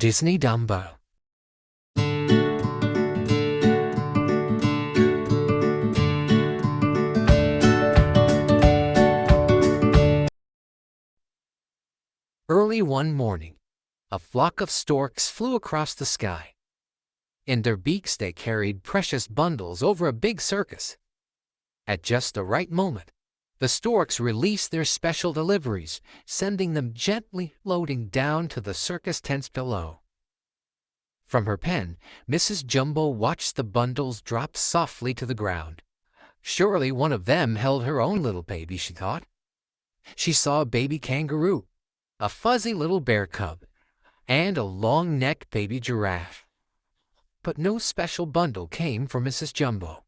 Disney Dumbo. Early one morning, a flock of storks flew across the sky. In their beaks they carried precious bundles over a big circus. At just the right moment, the storks released their special deliveries, sending them gently floating down to the circus tents below. From her pen, Mrs. Jumbo watched the bundles drop softly to the ground. Surely one of them held her own little baby, she thought. She saw a baby kangaroo, a fuzzy little bear cub, and a long-necked baby giraffe. But no special bundle came for Mrs. Jumbo.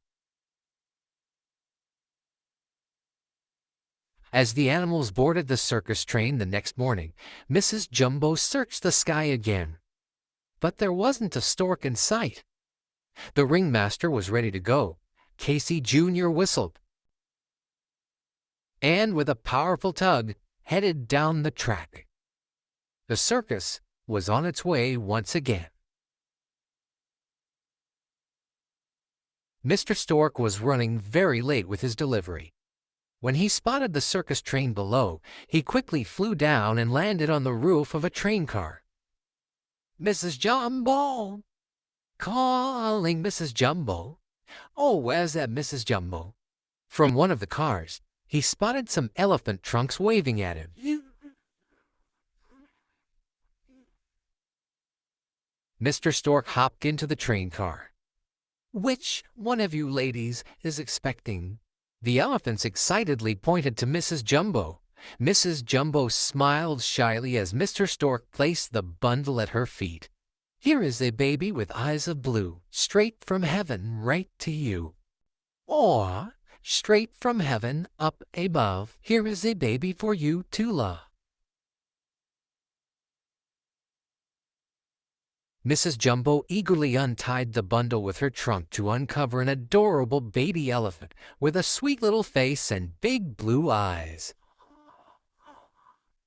As the animals boarded the circus train the next morning, Mrs. Jumbo searched the sky again. But there wasn't a stork in sight. The ringmaster was ready to go. Casey Jr. whistled, and with a powerful tug, headed down the track. The circus was on its way once again. Mr. Stork was running very late with his delivery. When he spotted the circus train below, he quickly flew down and landed on the roof of a train car. "Mrs. Jumbo! Calling Mrs. Jumbo! Oh, where's that Mrs. Jumbo?" From one of the cars, he spotted some elephant trunks waving at him. Mr. Stork hopped into the train car. "Which one of you ladies is expecting?" The elephants excitedly pointed to Mrs. Jumbo. Mrs. Jumbo smiled shyly as Mr. Stork placed the bundle at her feet. "Here is a baby with eyes of blue, straight from heaven right to you. Or, straight from heaven up above, here is a baby for you to love." Mrs. Jumbo eagerly untied the bundle with her trunk to uncover an adorable baby elephant with a sweet little face and big blue eyes.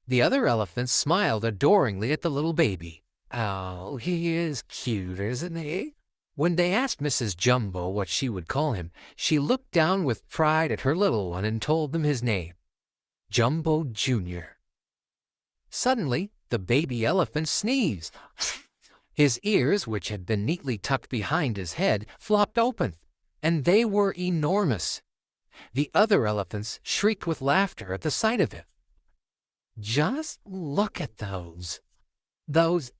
The other elephants smiled adoringly at the little baby. "Oh, he is cute, isn't he?" When they asked Mrs. Jumbo what she would call him, she looked down with pride at her little one and told them his name, Jumbo Jr. Suddenly, the baby elephant sneezed. His ears, which had been neatly tucked behind his head, flopped open, and they were enormous. The other elephants shrieked with laughter at the sight of it. "Just look at those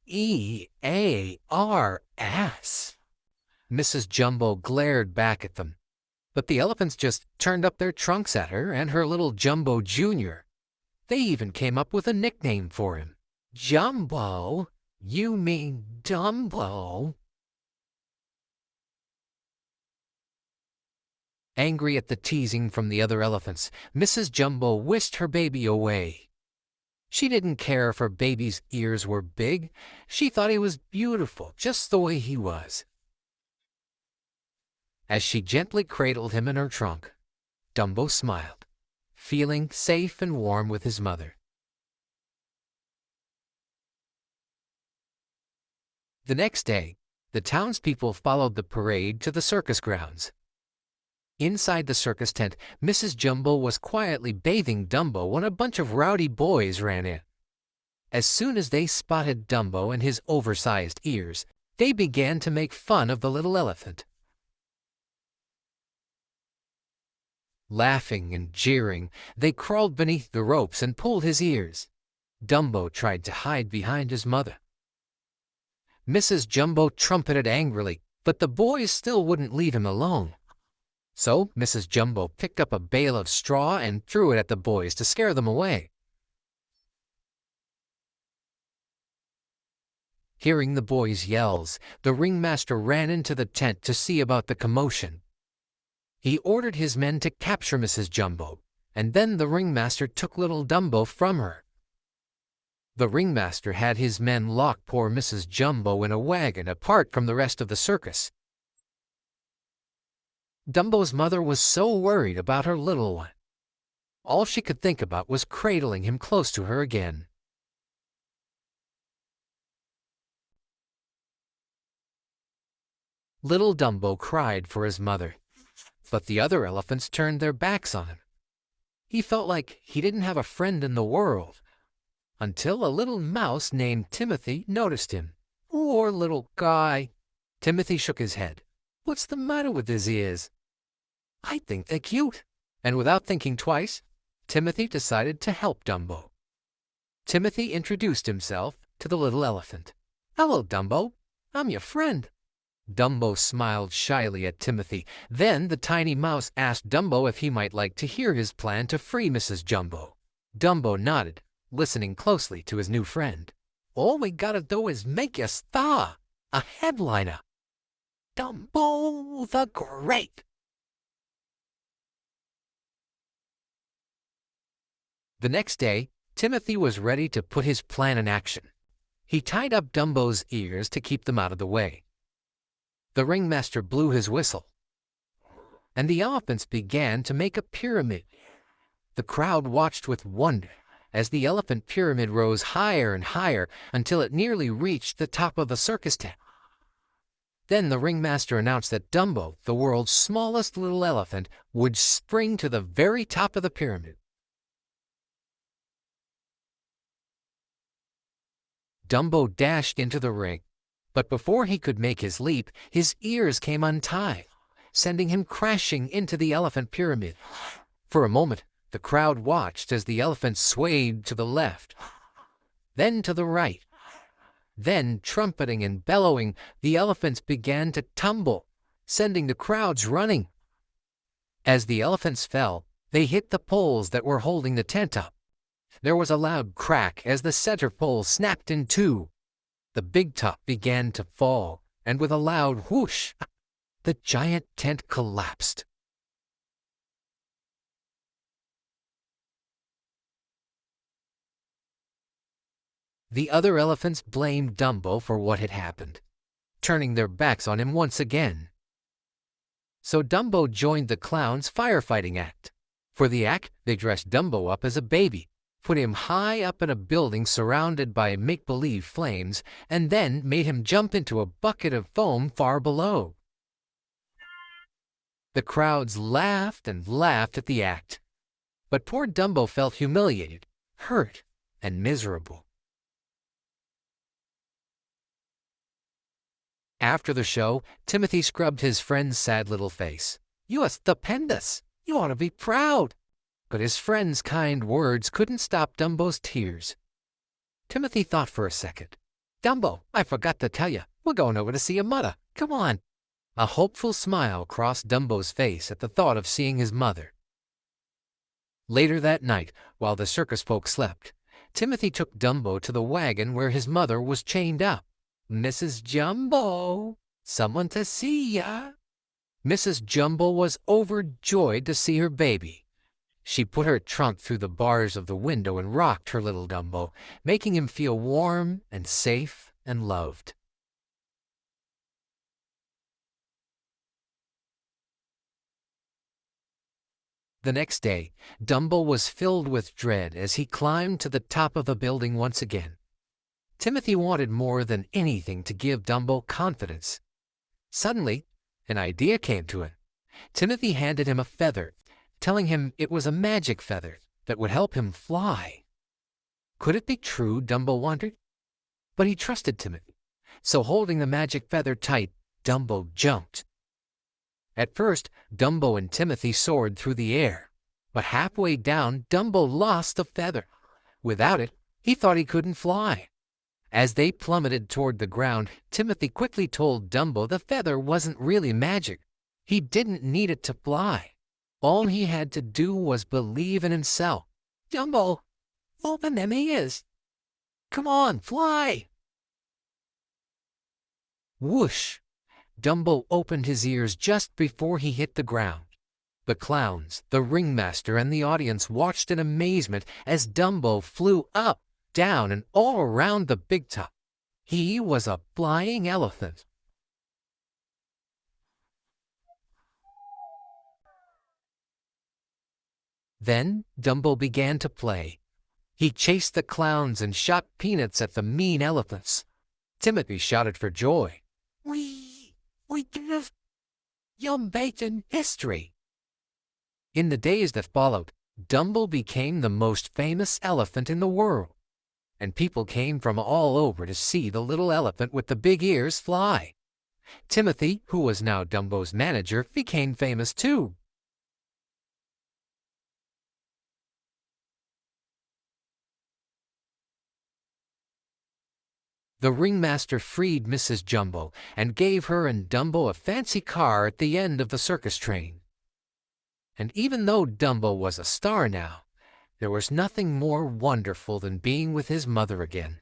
EARS. Mrs. Jumbo glared back at them, but the elephants just turned up their trunks at her and her little Jumbo Jr. They even came up with a nickname for him. "Jumbo? You mean Dumbo?" Angry at the teasing from the other elephants, Mrs. Jumbo whisked her baby away. She didn't care if her baby's ears were big. She thought he was beautiful, just the way he was. As she gently cradled him in her trunk, Dumbo smiled, feeling safe and warm with his mother. The next day, the townspeople followed the parade to the circus grounds. Inside the circus tent, Mrs. Jumbo was quietly bathing Dumbo when a bunch of rowdy boys ran in. As soon as they spotted Dumbo and his oversized ears, they began to make fun of the little elephant. Laughing and jeering, they crawled beneath the ropes and pulled his ears. Dumbo tried to hide behind his mother. Mrs. Jumbo trumpeted angrily, but the boys still wouldn't leave him alone. So Mrs. Jumbo picked up a bale of straw and threw it at the boys to scare them away. Hearing the boys' yells, the ringmaster ran into the tent to see about the commotion. He ordered his men to capture Mrs. Jumbo, and then the ringmaster took little Dumbo from her. The ringmaster had his men lock poor Mrs. Jumbo in a wagon apart from the rest of the circus. Dumbo's mother was so worried about her little one. All she could think about was cradling him close to her again. Little Dumbo cried for his mother, but the other elephants turned their backs on him. He felt like he didn't have a friend in the world, until a little mouse named Timothy noticed him. Poor little guy. Timothy shook his head. What's the matter with his ears? I think they're cute. And without thinking twice, Timothy decided to help Dumbo. Timothy introduced himself to the little elephant. Hello, Dumbo. I'm your friend. Dumbo smiled shyly at Timothy. Then the tiny mouse asked Dumbo if he might like to hear his plan to free Mrs. Jumbo. Dumbo nodded, listening closely to his new friend. All we gotta do is make you a star, a headliner. Dumbo the Great. The next day, Timothy was ready to put his plan in action. He tied up Dumbo's ears to keep them out of the way. The ringmaster blew his whistle, and the elephants began to make a pyramid. The crowd watched with wonder as the elephant pyramid rose higher and higher until it nearly reached the top of the circus tent. Then the ringmaster announced that Dumbo, the world's smallest little elephant, would spring to the very top of the pyramid. Dumbo dashed into the ring, but before he could make his leap, his ears came untied, sending him crashing into the elephant pyramid. For a moment, the crowd watched as the elephant swayed to the left, then to the right. Then, trumpeting and bellowing, the elephants began to tumble, sending the crowds running. As the elephants fell, they hit the poles that were holding the tent up. There was a loud crack as the center pole snapped in two. The big top began to fall, and with a loud whoosh, the giant tent collapsed. The other elephants blamed Dumbo for what had happened, turning their backs on him once again. So Dumbo joined the clowns' firefighting act. For the act, they dressed Dumbo up as a baby, put him high up in a building surrounded by make-believe flames, and then made him jump into a bucket of foam far below. The crowds laughed and laughed at the act, but poor Dumbo felt humiliated, hurt, and miserable. After the show, Timothy scrubbed his friend's sad little face. You are stupendous. You ought to be proud. But his friend's kind words couldn't stop Dumbo's tears. Timothy thought for a second. Dumbo, I forgot to tell you, we're going over to see your mother. Come on. A hopeful smile crossed Dumbo's face at the thought of seeing his mother. Later that night, while the circus folk slept, Timothy took Dumbo to the wagon where his mother was chained up. Mrs. Jumbo, someone to see ya. Mrs. Jumbo was overjoyed to see her baby. She put her trunk through the bars of the window and rocked her little Dumbo, making him feel warm and safe and loved. The next day, Dumbo was filled with dread as he climbed to the top of the building once again. Timothy wanted more than anything to give Dumbo confidence. Suddenly, an idea came to him. Timothy handed him a feather, telling him it was a magic feather that would help him fly. Could it be true, Dumbo wondered? But he trusted Timothy, so holding the magic feather tight, Dumbo jumped. At first, Dumbo and Timothy soared through the air, but halfway down, Dumbo lost the feather. Without it, he thought he couldn't fly. As they plummeted toward the ground, Timothy quickly told Dumbo the feather wasn't really magic. He didn't need it to fly. All he had to do was believe in himself. Dumbo, open them ears. Come on, fly. Whoosh! Dumbo opened his ears just before he hit the ground. The clowns, the ringmaster, and the audience watched in amazement as Dumbo flew up, down, and all around the big top. He was a flying elephant. Then Dumbo began to play. He chased the clowns and shot peanuts at the mean elephants. Timothy shouted for joy. Wee! we give Yum Bacon history. In the days that followed, Dumbo became the most famous elephant in the world, and people came from all over to see the little elephant with the big ears fly. Timothy, who was now Dumbo's manager, became famous too. The ringmaster freed Mrs. Jumbo and gave her and Dumbo a fancy car at the end of the circus train. And even though Dumbo was a star now, there was nothing more wonderful than being with his mother again.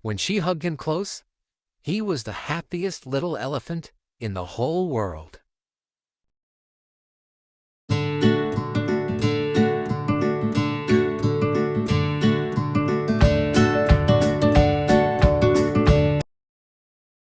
When she hugged him close, he was the happiest little elephant in the whole world.